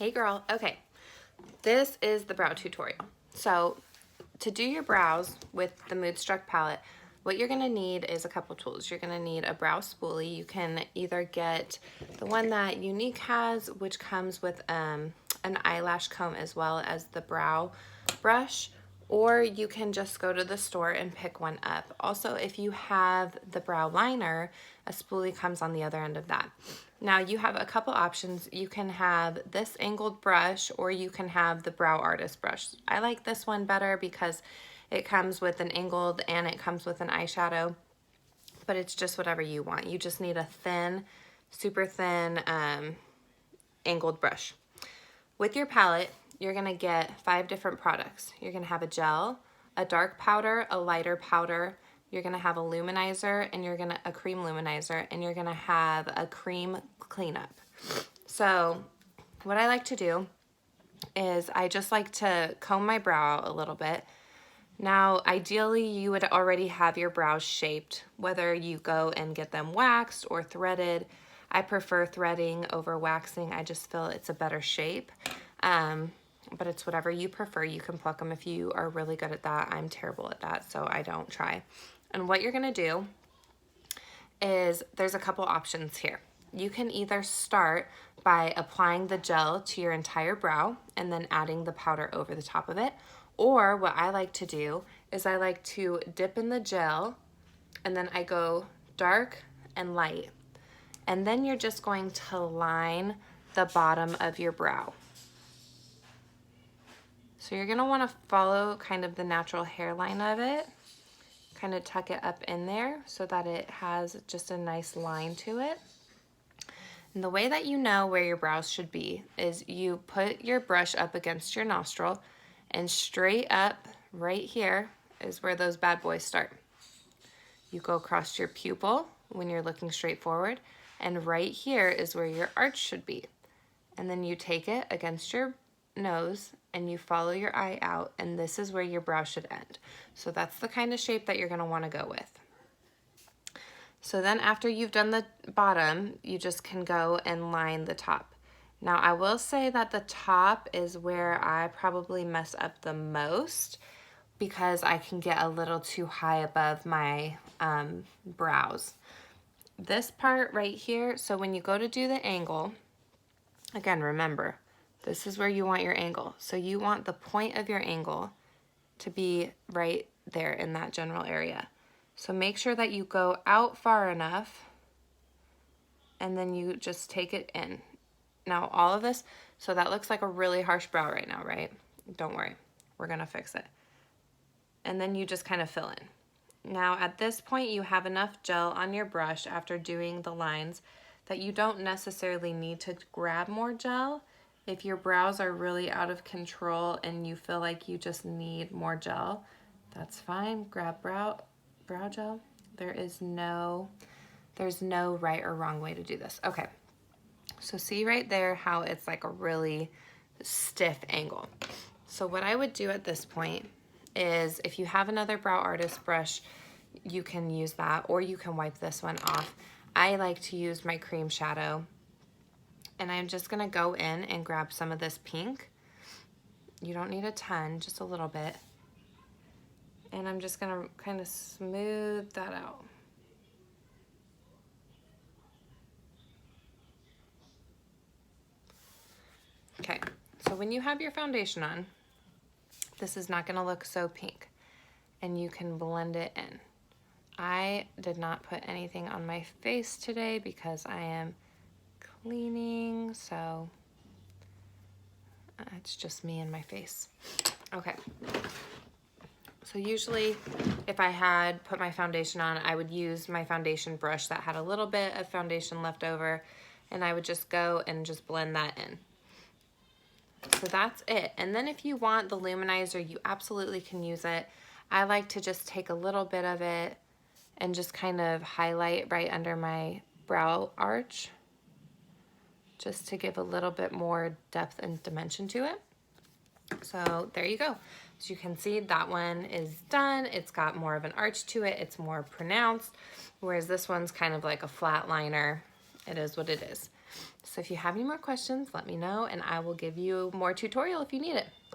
Hey girl, okay, this is the brow tutorial. So to do your brows with the Moodstruck palette, what you're gonna need is a couple tools. You're gonna need a brow spoolie. You can either get the one that Younique has, which comes with an eyelash comb as well as the brow brush, or you can just go to the store and pick one up. Also, if you have the brow liner, a spoolie comes on the other end of that. Now you have a couple options. You can have this angled brush or you can have the brow artist brush. I like this one better because it comes with an angled and it comes with an eyeshadow, but it's just whatever you want. You just need a thin, super thin angled brush. With your palette, you're gonna get 5 different products. You're gonna have a gel, a dark powder, a lighter powder, you're gonna have a luminizer, and a cream luminizer, and you're gonna have a cream cleanup. So what I like to do is I just like to comb my brow a little bit. Now, ideally, you would already have your brows shaped, whether you go and get them waxed or threaded. I prefer threading over waxing. I just feel it's a better shape. But it's whatever you prefer. You can pluck them if you are really good at that. I'm terrible at that, so I don't try. And what you're gonna do is there's a couple options here. You can either start by applying the gel to your entire brow and then adding the powder over the top of it. Or what I like to do is I like to dip in the gel and then I go dark and light. And then you're just going to line the bottom of your brow. So you're gonna wanna follow kind of the natural hairline of it, kind of tuck it up in there so that it has just a nice line to it. And the way that you know where your brows should be is you put your brush up against your nostril and straight up right here is where those bad boys start. You go across your pupil when you're looking straight forward, and right here is where your arch should be. And then you take it against your nose and you follow your eye out, and this is where your brow should end. So that's the kind of shape that you're gonna wanna go with. So then after you've done the bottom, you just can go and line the top. Now I will say that the top is where I probably mess up the most because I can get a little too high above my brows. This part right here, so when you go to do the angle, again, remember, this is where you want your angle. So you want the point of your angle to be right there in that general area. So make sure that you go out far enough and then you just take it in. Now all of this, so that looks like a really harsh brow right now, right? Don't worry, we're gonna fix it. And then you just kind of fill in. Now at this point you have enough gel on your brush after doing the lines that you don't necessarily need to grab more gel. If your brows are really out of control and you feel like you just need more gel, that's fine. Grab brow gel. There's no right or wrong way to do this. Okay, so see right there how it's like a really stiff angle. So what I would do at this point is if you have another brow artist brush, you can use that or you can wipe this one off. I like to use my cream shadow, and I'm just gonna go in and grab some of this pink. You don't need a ton, just a little bit. And I'm just gonna kind of smooth that out. Okay, so when you have your foundation on, this is not gonna look so pink, and you can blend it in. I did not put anything on my face today because I am cleaning, so it's just me and my face. Okay. So usually if I had put my foundation on, I would use my foundation brush that had a little bit of foundation left over, and I would just go and just blend that in. So that's it. And then if you want the luminizer, you absolutely can use it. I like to just take a little bit of it and just kind of highlight right under my brow arch, just to give a little bit more depth and dimension to it. So there you go. As you can see, that one is done. It's got more of an arch to it. It's more pronounced, whereas this one's kind of like a flat liner. It is what it is. So if you have any more questions, let me know and I will give you more tutorial if you need it.